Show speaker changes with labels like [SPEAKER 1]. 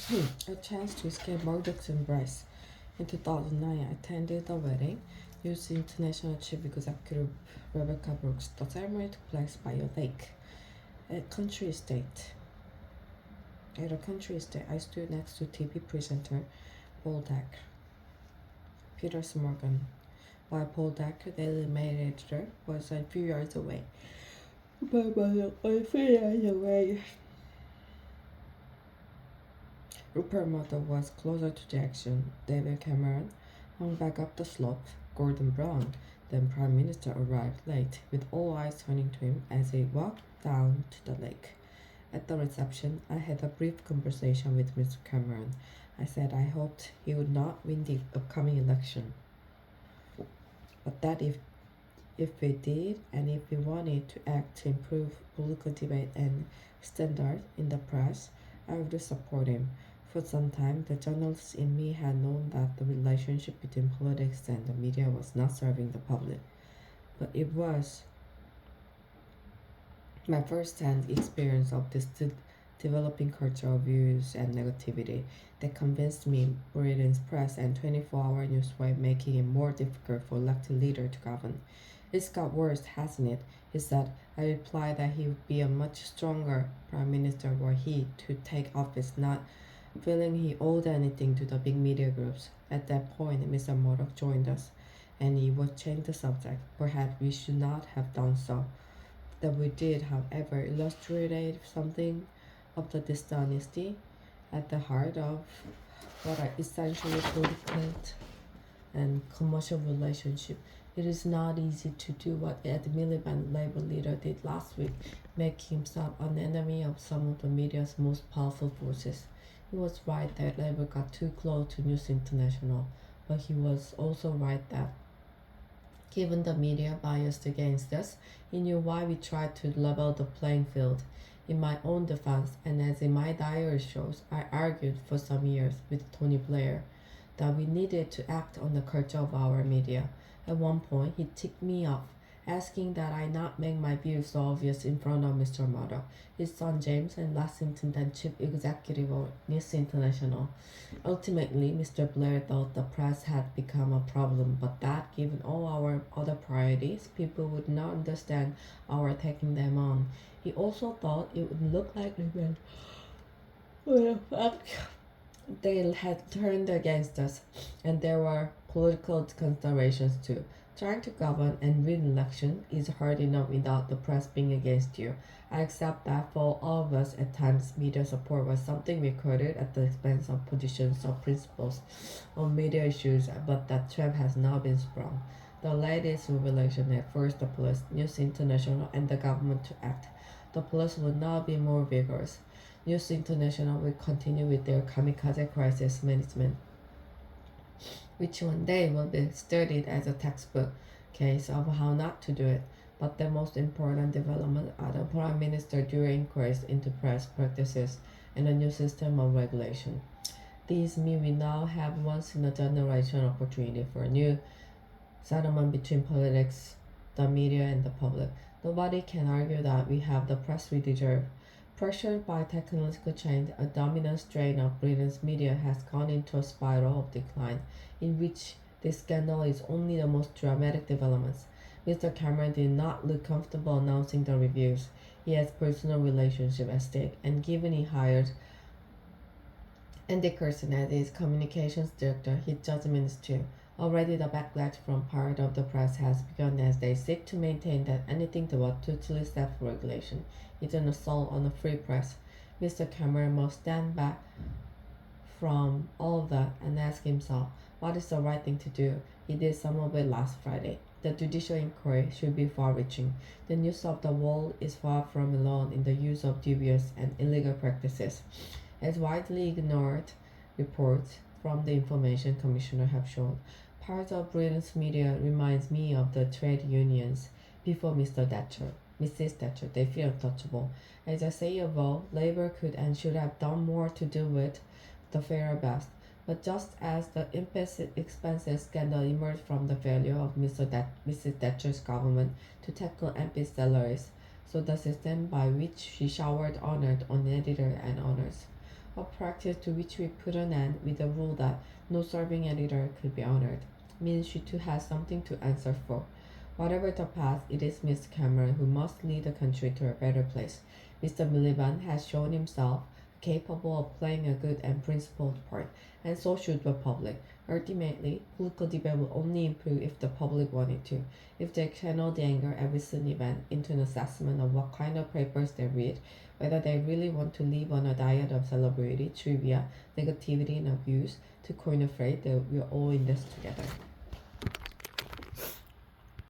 [SPEAKER 1] A chance to escape Murdoch's embrace. In 2009, I attended the wedding, News International Chief Executive Rebecca Brooks. The ceremony took place by a lake, a country estate. At a country estate, I stood next to TV presenter Paul Decker, Peter Morgan, while Paul Decker, Daily Mail editor, was a few yards away. Rupert Murdoch was closer to the action. David Cameron hung back up the slope. Gordon Brown, then Prime Minister, arrived late, with all eyes turning to him as he walked down to the lake. At the reception, I had a brief conversation with Mr. Cameron. I said I hoped he would not win the upcoming election, but that if we did, and if we wanted to act to improve political debate and standard in the press, I would support him. For some time, the journalist in me had known that the relationship between politics and the media was not serving the public. But it was my first-hand experience of this developing culture of views and negativity that convinced me Britain's press and 24-hour news were making it more difficult for elected leader to govern. It's got worse, hasn't it? He said. I replied that he would be a much stronger prime minister were he to take office, not feeling he owed anything to the big media groups. At that point, Mr. Murdoch joined us, and he would change the subject. Perhaps we should not have done so. That we did, however, illustrated something of the dishonesty at the heart of what are essentially political and commercial relationship. It is not easy to do what Ed Miliband, Labour leader, did last week, make himself an enemy of some of the media's most powerful forces. He was right that Labour got too close to News International, but he was also right that, given the media biased against us, he knew why we tried to level the playing field. In my own defense, and as in my diary shows, I argued for some years with Tony Blair that we needed to act on the culture of our media. At one point, he ticked me off, asking that I not make my views so obvious in front of Mr. Murdoch, his son James, and Lexington, then chief executive of News International. Ultimately, Mr. Blair thought the press had become a problem, but that, given all our other priorities, people would not understand our taking them on. He also thought it would look like revenge. They had turned against us, and there were political considerations too. Trying to govern and win election is hard enough without the press being against you. I accept that for all of us at times media support was something we recorded at the expense of positions or principles on media issues, but that trap has now been sprung. The latest revelation had forced the police, News International, and the government to act. The police will now be more vigorous. News International will continue with their kamikaze crisis management, which one day will be studied as a textbook case of how not to do it. But the most important development are the Prime Minister during inquiries into press practices and a new system of regulation. These mean we now have once in a generation opportunity for a new settlement between politics, the media, and the public. Nobody can argue that we have the press we deserve. Pressured by technological change, a dominant strain of Britain's media has gone into a spiral of decline, in which this scandal is only the most dramatic developments. Mr. Cameron did not look comfortable announcing the reviews. He has personal relationship at stake, and given he hired Andy Curson as his communications director, his judgment is too. Already the backlash from part of the press has begun as they seek to maintain that anything but totally self-regulation is an assault on a free press. Mr. Cameron must stand back from all of that and ask himself, what is the right thing to do? He did some of it last Friday. The judicial inquiry should be far-reaching. The news of the world is far from alone in the use of dubious and illegal practices. As widely ignored reports from the Information Commissioner have shown, part of Britain's media reminds me of the trade unions before Mrs. Thatcher. They feel untouchable. As I say above, Labour could and should have done more to deal with the fairer best. But just as the implicit expenses scandal emerged from the failure of Mrs. Thatcher's government to tackle MP salaries, so the system by which she showered honour on editor and owners a practice to which we put an end with the rule that no serving editor could be honored, means she too has something to answer for. Whatever the path, it is Mr. Cameron who must lead the country to a better place. Mr. Miliband has shown himself capable of playing a good and principled part, and so should the public. Ultimately, political debate will only improve if the public want it to. If they channel the anger at recent event into an assessment of what kind of papers they read, whether they really want to live on a diet of celebrity, trivia, negativity, and abuse, to coin a phrase that we're all in this together.